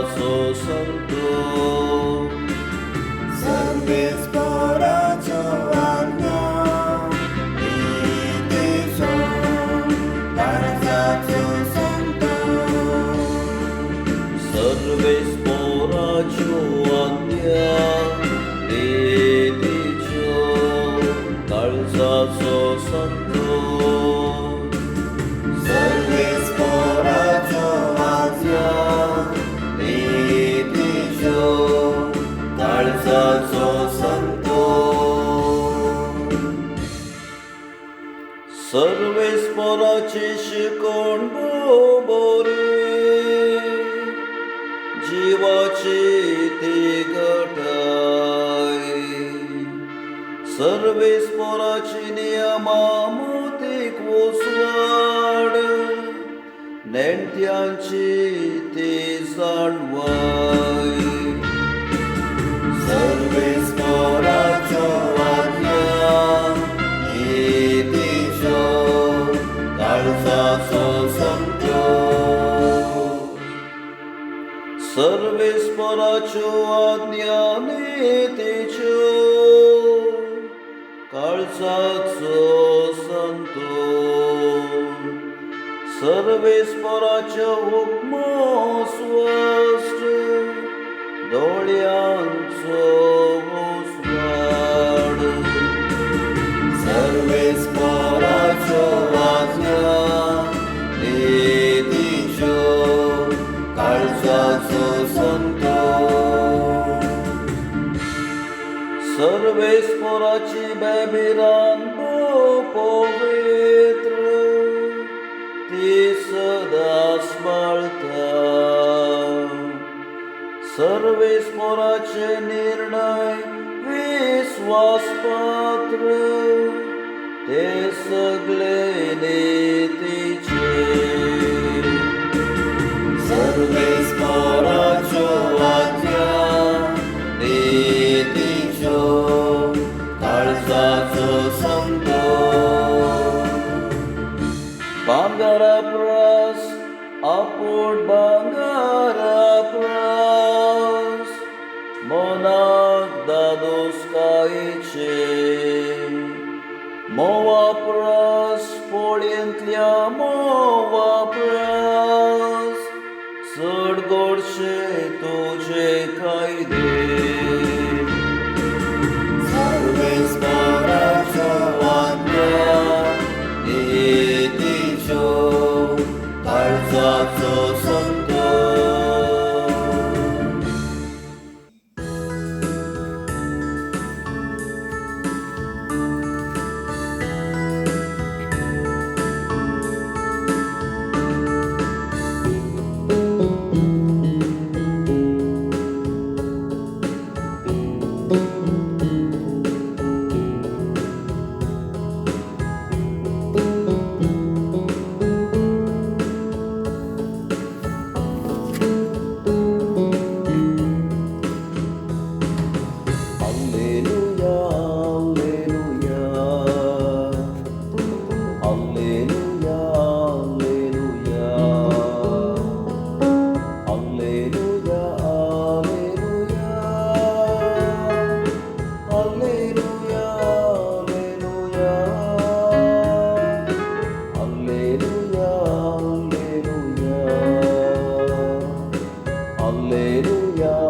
असो संतो सर्वेस्पराचो आज्ञा नीतीचो काळजाचो संतो सर्वेस्पराचो आज्ञा नीतीचो काळजाचो संतो सर्वेस्पराचो आज्ञा नीतीचो काळजाचो संतो सर्वेस्पराची शिकवण बरी जीवाची ती घटाय सर्वेस्पराची नियमा मोतीक वसवाड नेणट्यांची ती जाणवाय सर्वेस्पराचो आज्ञा नीतीचो काळजाचो संतो सर्वेस्पराच्यो आज्ञा नीतीच्यो काळजाचो संतो सर्वेस्पराच्यो हुक्म स्पश्ट दोळ्यांचो वसवाड सर्वेस्पराचो आज्ञा नीतीचो काळजाचो संतो सर्वेस्पराची बेबिरान पवित्र ती सदा स्मरता सर्वेस्पराचे निर्णय विश्वासपात्र ते सगळे नीतीचे सर्वेस्पराचो आज्ञा नीतीचो काळजाचो संतो भांगारा प्रास आपूण भांगारा प्रास मनाक दादोसकायेचे मोवा प्रास पोळयेंतल्या मोवा प्रास चड गोडशे तुजे कायदे सर्वेस्पराचो आज्ञा नीतीचो काळजाचो संतो Alleluia.